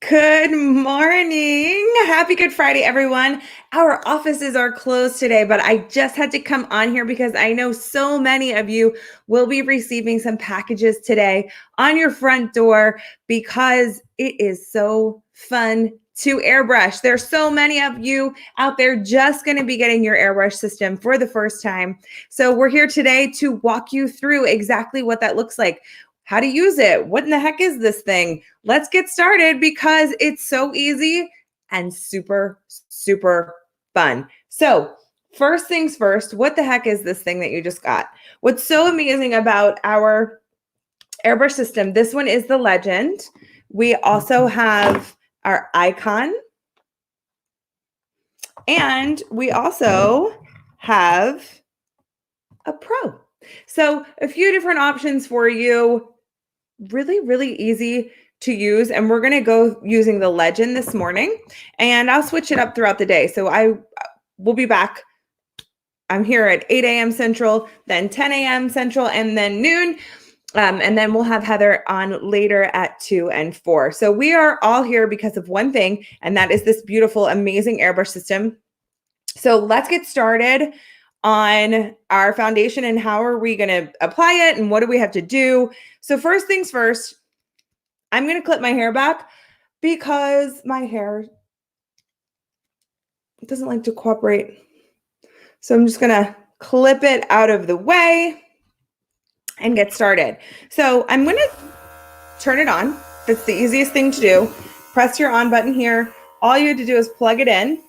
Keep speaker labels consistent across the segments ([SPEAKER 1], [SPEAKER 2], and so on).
[SPEAKER 1] Good morning. Happy Good Friday, everyone. Our offices are closed today, but I just had to come on here because I know so many of you will be receiving some packages today on your front door because it is so fun to airbrush. There's so many of you out there just going to be getting your airbrush system for the first time. So we're here today to walk you through exactly what that looks like. How to use it. What in the heck is this thing? Let's get started because it's so easy and super, super fun. So first things first, what the heck is this thing that you just got? What's so amazing about our airbrush system, this one is the Legend. We also have our Icon. And we also have a Pro. So a few different options for you. Really, really easy to use. And we're going to go using the Legend this morning, and I'll switch it up throughout the day. So I will be back. I'm here at 8 a.m. Central, then 10 a.m. Central, and then noon. And then we'll have Heather on later at 2 and 4. So we are all here because of one thing, and that is this beautiful, amazing airbrush system. So let's get started on our foundation and how are we going to apply it and what do we have to do. So first things first, I'm going to clip my hair back because my hair doesn't like to cooperate. So I'm just going to clip it out of the way and get started. So I'm going to turn it on. That's the easiest thing to do. Press your on button here. All you have to do is plug it in.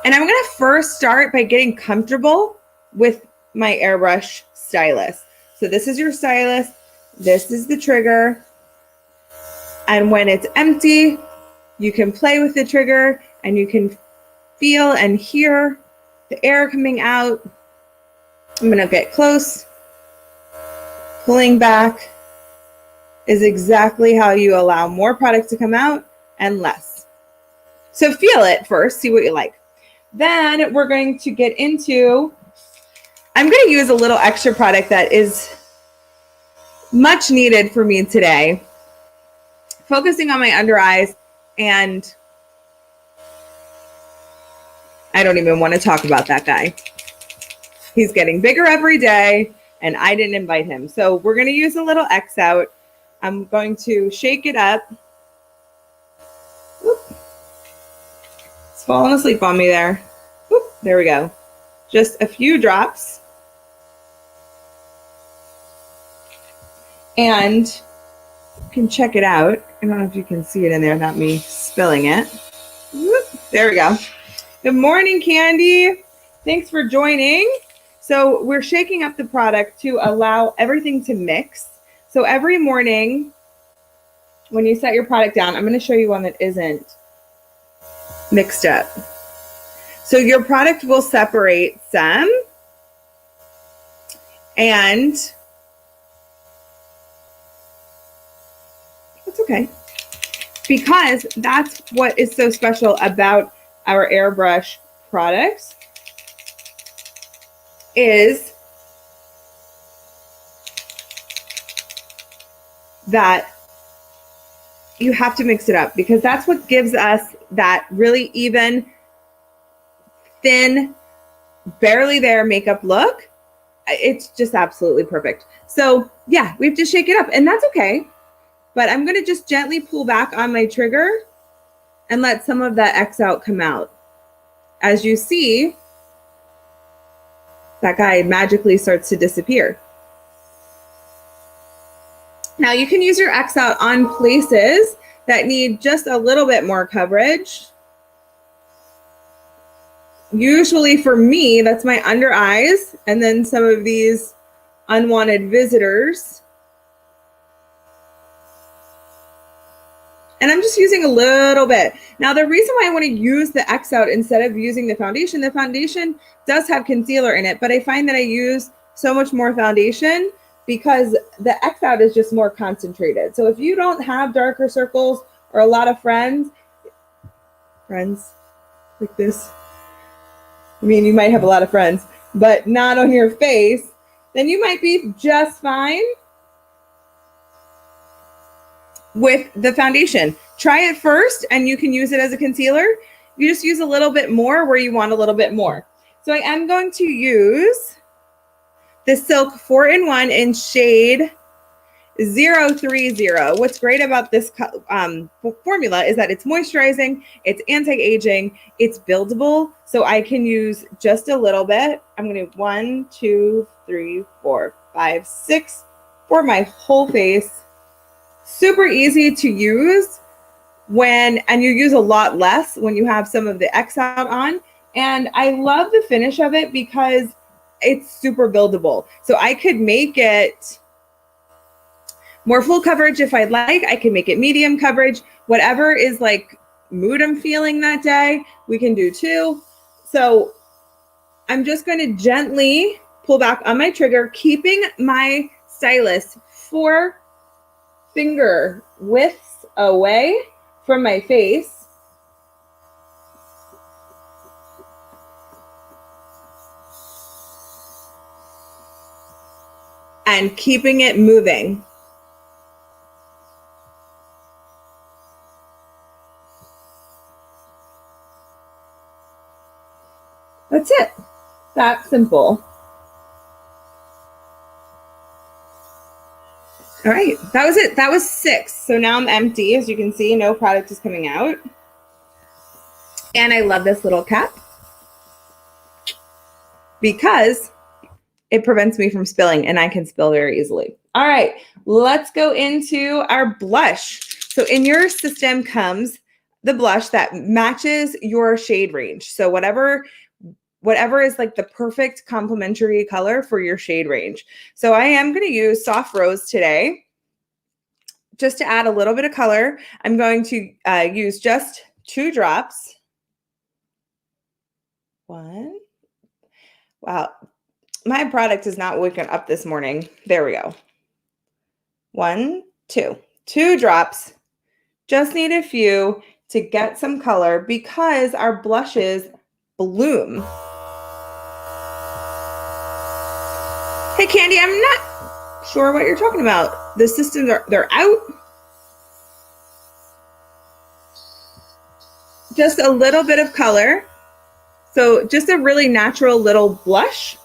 [SPEAKER 1] And I'm going to first start by getting comfortable with my airbrush stylus. So this is your stylus. This is the trigger. And when it's empty, you can play with the trigger and you can feel and hear the air coming out. I'm going to get close. Pulling back is exactly how you allow more product to come out and less. So feel it first, see what you like. Then we're going to get into, I'm going to use a little extra product that is much needed for me today. Focusing on my under eyes, and I don't even want to talk about that guy. He's getting bigger every day, and I didn't invite him. So we're going to use a little X out. I'm going to shake it up. Whoop. It's falling asleep on me there. Whoop, there we go. Just a few drops. And you can check it out. I don't know if you can see it in there, not me spilling it. Whoop, there we go. Good morning, Candy. Thanks for joining. So we're shaking up the product to allow everything to mix. So every morning when you set your product down, I'm going to show you one that isn't mixed up. So your product will separate some, and that's okay, because that's what is so special about our airbrush products is that you have to mix it up, because that's what gives us that really even, thin, barely there makeup look. It's just absolutely perfect. So yeah, we have to shake it up, and that's okay. But I'm going to just gently pull back on my trigger and let some of that X out come out. As you see, that guy magically starts to disappear. Now you can use your X out on places that need just a little bit more coverage. Usually for me, that's my under eyes, and then some of these unwanted visitors. And I'm just using a little bit. Now, the reason why I want to use the X out instead of using the foundation does have concealer in it, but I find that I use so much more foundation because the X out is just more concentrated. So if you don't have darker circles or a lot of friends like this, I mean, you might have a lot of friends, but not on your face, then you might be just fine with the foundation. Try it first and you can use it as a concealer. You just use a little bit more where you want a little bit more. So I am going to use the Silk 4-in-1 in shade 030. What's great about this formula is that it's moisturizing, it's anti-aging, it's buildable. So I can use just a little bit. I'm going to 1, 2, 3, 4, 5, 6 for my whole face. Super easy to use and you use a lot less when you have some of the X out on. And I love the finish of it because it's super buildable. So I could make it more full coverage if I'd like. I can make it medium coverage. Whatever is like mood I'm feeling that day, we can do too. So I'm just going to gently pull back on my trigger, keeping my stylus 4 finger widths away from my face. And keeping it moving. That's it. That simple. All right, that was it. That was 6. So now I'm empty. As you can see, no product is coming out. And I love this little cap because it prevents me from spilling, and I can spill very easily. All right, let's go into our blush. So in your system comes the blush that matches your shade range. So whatever is like the perfect complementary color for your shade range. So I am going to use Soft Rose today just to add a little bit of color. I'm going to use just 2 drops. 1. Wow. My product is not waking up this morning. There we go. 1, 2. 2 drops. Just need a few to get some color because our blushes bloom. Hey, Candy, I'm not sure what you're talking about. The systems they're out. Just a little bit of color. So just a really natural little blush.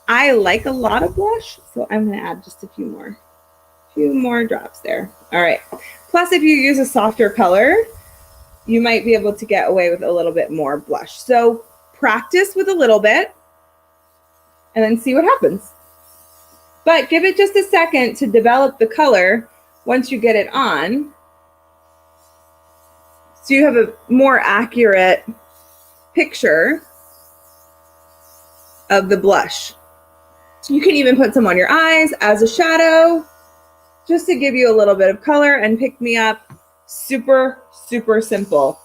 [SPEAKER 1] I like a lot of blush, so I'm going to add just a few more drops there. All right. Plus, if you use a softer color, you might be able to get away with a little bit more blush. So practice with a little bit and then see what happens. But give it just a second to develop the color once you get it on, so you have a more accurate picture of the blush. You can even put some on your eyes as a shadow, just to give you a little bit of color and pick me up. Super, super simple.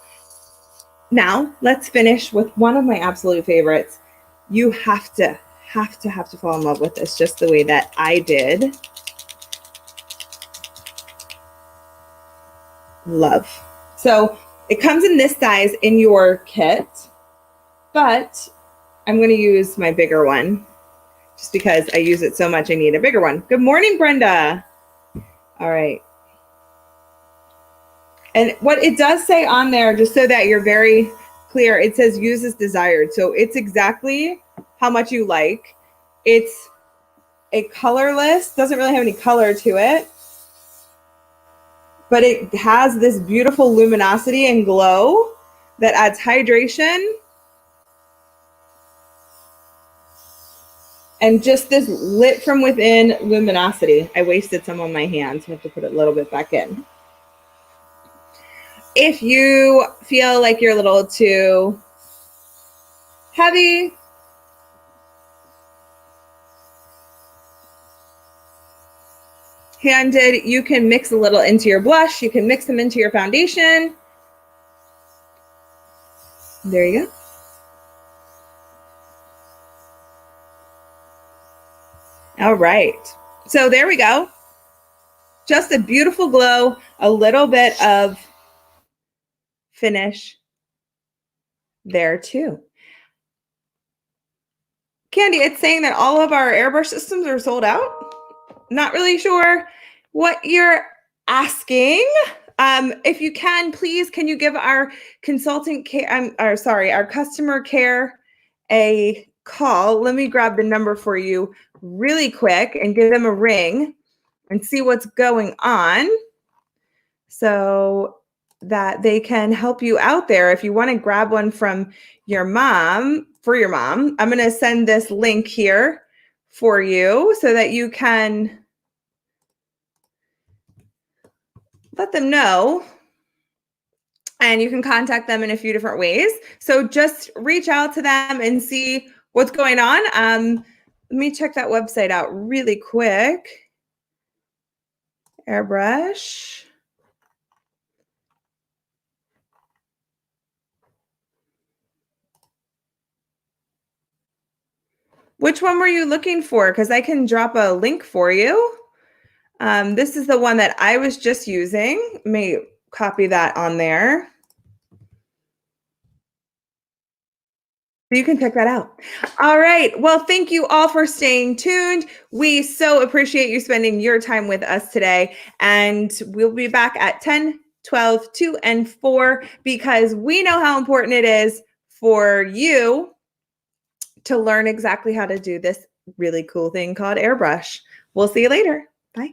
[SPEAKER 1] Now, let's finish with one of my absolute favorites. You have to fall in love with this just the way that I did. Love. So it comes in this size in your kit, but I'm going to use my bigger one just because I use it so much. I need a bigger one. Good morning, Brenda. All right. And what it does say on there, just so that you're very clear, it says use as desired. So it's exactly how much you like. It's a colorless, doesn't really have any color to it, but it has this beautiful luminosity and glow that adds hydration and just this lit from within luminosity. I wasted some on my hands. I have to put a little bit back in. If you feel like you're a little too heavy, handed, you can mix a little into your blush. You can mix them into your foundation. There you go. All right. So there we go. Just a beautiful glow, a little bit of finish there too. Candy, it's saying that all of our airbrush systems are sold out. Not really sure what you're asking. If you can, please, can you give our our customer care a call? Let me grab the number for you really quick and give them a ring and see what's going on so that they can help you out there. If you want to grab one from your mom, I'm going to send this link here for you so that you can let them know, and you can contact them in a few different ways. So just reach out to them and see what's going on. Let me check that website out really quick. Airbrush. Which one were you looking for? Because I can drop a link for you. This is the one that I was just using. Let me copy that on there. So you can check that out. All right. Well, thank you all for staying tuned. We so appreciate you spending your time with us today. And we'll be back at 10, 12, 2, and 4 because we know how important it is for you to learn exactly how to do this really cool thing called airbrush. We'll see you later. Bye.